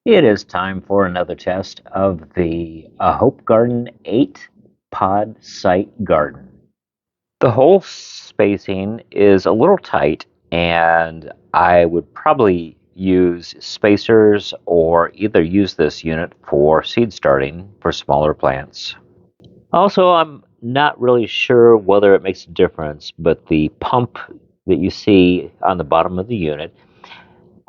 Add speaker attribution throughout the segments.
Speaker 1: It is time for another test of the Ahopegarden 8 pod site garden. The hole spacing is a little tight, and I would probably use spacers or either use this unit for seed starting for smaller plants. Also, I'm not really sure whether it makes a difference, but the pump that you see on the bottom of the unit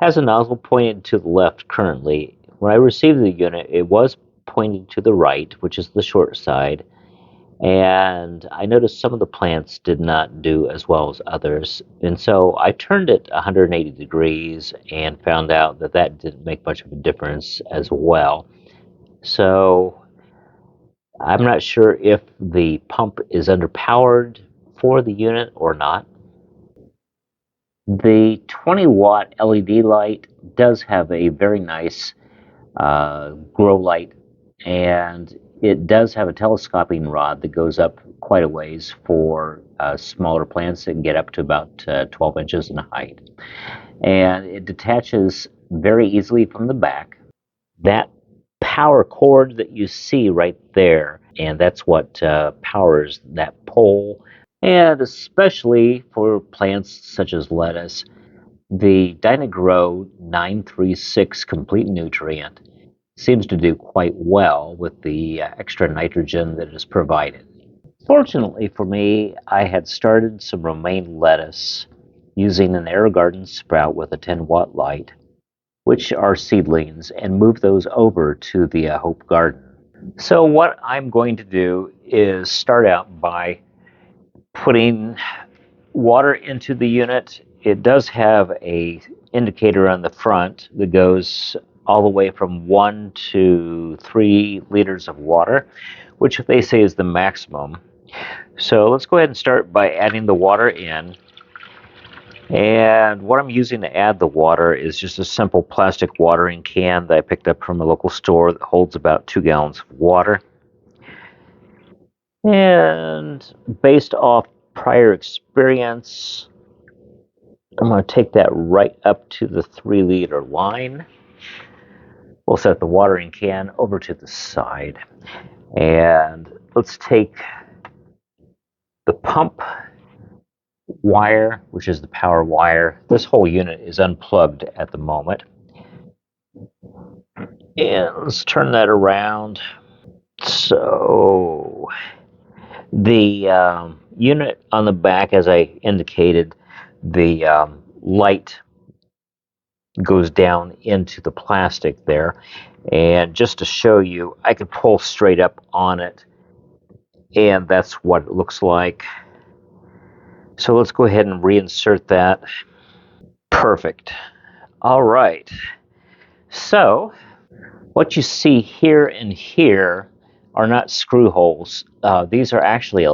Speaker 1: has a nozzle pointed to the left currently. When I received the unit, it was pointing to the right, which is the short side, and I noticed some of the plants did not do as well as others. And so I turned it 180 degrees and found out that that didn't make much of a difference as well. So I'm not sure if the pump is underpowered for the unit or not. The 20-watt LED light does have a very nice grow light, and it does have a telescoping rod that goes up quite a ways for smaller plants that can get up to about 12 inches in height. And it detaches very easily from the back. That power cord that you see right there, and that's what powers that pole. And especially for plants such as lettuce, the Dyna-Gro 936 Complete Nutrient seems to do quite well with the extra nitrogen that is provided. Fortunately for me, I had started some romaine lettuce using an AeroGarden Sprout with a 10-watt light, which are seedlings, and moved those over to the Hope Garden. So what I'm going to do is start out by putting water into the unit. It does have a indicator on the front that goes all the way from 1 to 3 liters of water, which they say is the maximum. So let's go ahead and start by adding the water in. And what I'm using to add the water is just a simple plastic watering can that I picked up from a local store that holds about 2 gallons of water. And based off prior experience, I'm going to take that right up to the 3-liter line. We'll set the watering can over to the side. And let's take the pump wire, which is the power wire. This whole unit is unplugged at the moment. And let's turn that around. So the unit on the back, as I indicated, the light goes down into the plastic there. And just to show you, I can pull straight up on it, and that's what it looks like. So let's go ahead and reinsert that. Perfect. All right. So what you see here and here are not screw holes. These are actually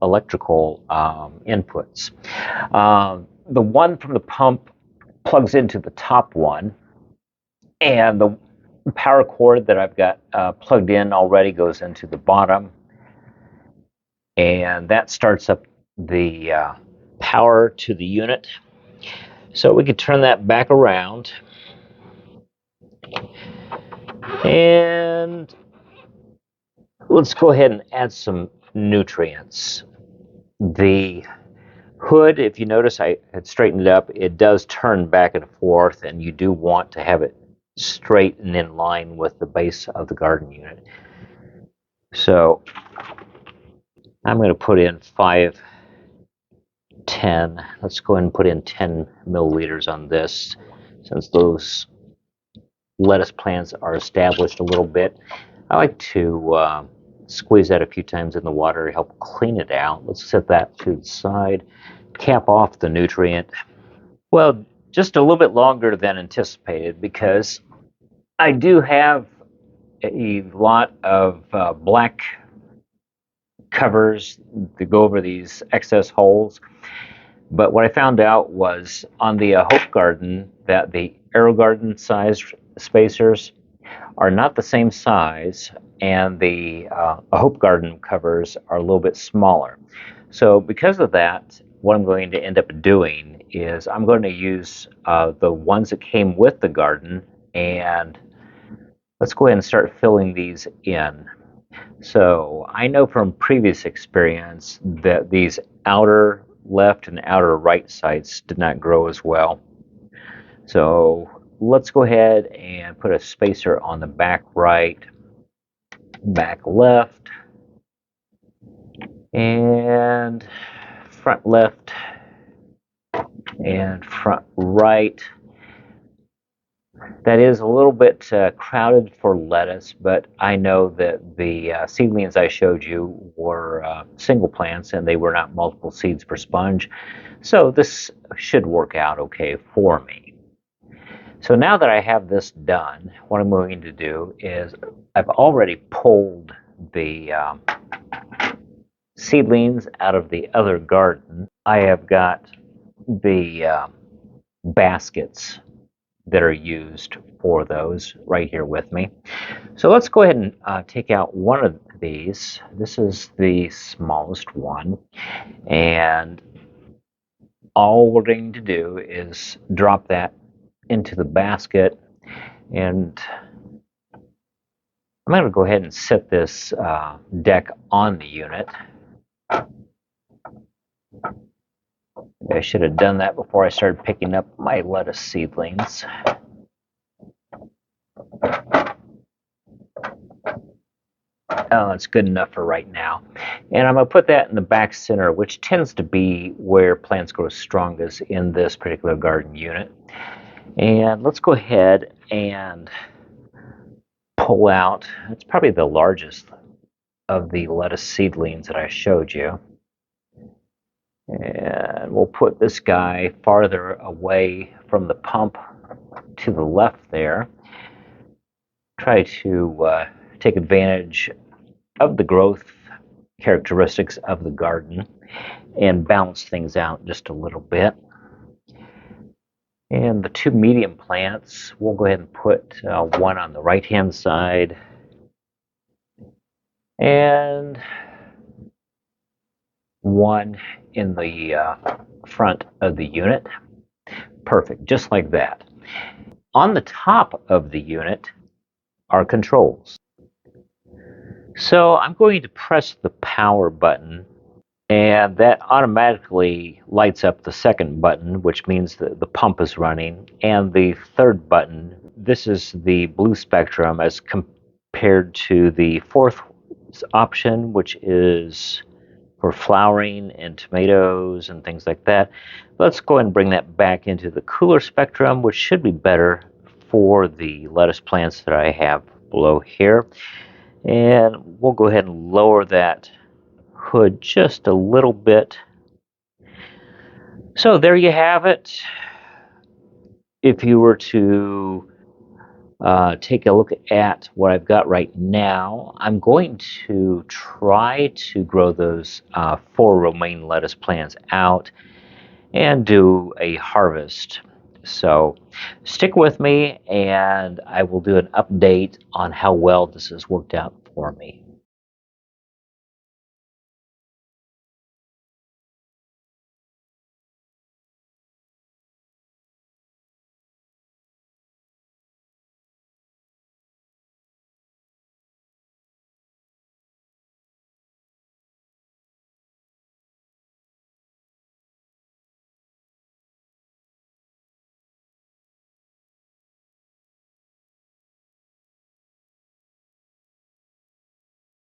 Speaker 1: electrical inputs. The one from the pump plugs into the top one, and the power cord that I've got plugged in already goes into the bottom, and that starts up the power to the unit. So we could turn that back around, and let's go ahead and add some nutrients. The hood, if you notice, I had straightened it up. It does turn back and forth, and you do want to have it straight and in line with the base of the garden unit. So I'm going to put in 5, 10. Let's go ahead and put in 10 milliliters on this, since those lettuce plants are established a little bit. I like to squeeze that a few times in the water to help clean it out. Let's set that to the side. Cap off the nutrient. Well, just a little bit longer than anticipated, because I do have a lot of black covers to go over these excess holes. But what I found out was on the Ahopegarden that the AeroGarden size spacers are not the same size, and the Ahopegarden covers are a little bit smaller. So because of that, what I'm going to end up doing is I'm going to use the ones that came with the garden and Let's go ahead and start filling these in. So I know from previous experience that these outer left and outer right sides did not grow as well. So let's go ahead and put a spacer on the back right, back left, and front left, and front right. That is a little bit crowded for lettuce, but I know that the seedlings I showed you were single plants and they were not multiple seeds per sponge. So this should work out okay for me. So now that I have this done, what I'm going to do is I've already pulled the seedlings out of the other garden. I have got the baskets that are used for those right here with me. So let's go ahead and take out one of these. This is the smallest one, and all we're going to do is drop that into the basket, and I'm going to go ahead and set this deck on the unit. I should have done that before I started picking up my lettuce seedlings. Oh, it's good enough for right now. And I'm going to put that in the back center, which tends to be where plants grow strongest in this particular garden unit. And let's go ahead and pull out, it's probably the largest of the lettuce seedlings that I showed you. And we'll put this guy farther away from the pump to the left there. Try to take advantage of the growth characteristics of the garden and balance things out just a little bit. And the two medium plants, we'll go ahead and put one on the right hand side and one in the front of the unit. Perfect, just like that. On the top of the unit are controls. So I'm going to press the power button, and that automatically lights up the second button, which means that the pump is running. And the third button, this is the blue spectrum as compared to the fourth option, which is for flowering and tomatoes and things like that. Let's go ahead and bring that back into the cooler spectrum, which should be better for the lettuce plants that I have below here. And we'll go ahead and lower that hood just a little bit. So there you have it. If you were to take a look at what I've got right now, I'm going to try to grow those 4 romaine lettuce plants out and do a harvest. So stick with me and I will do an update on how well this has worked out for me.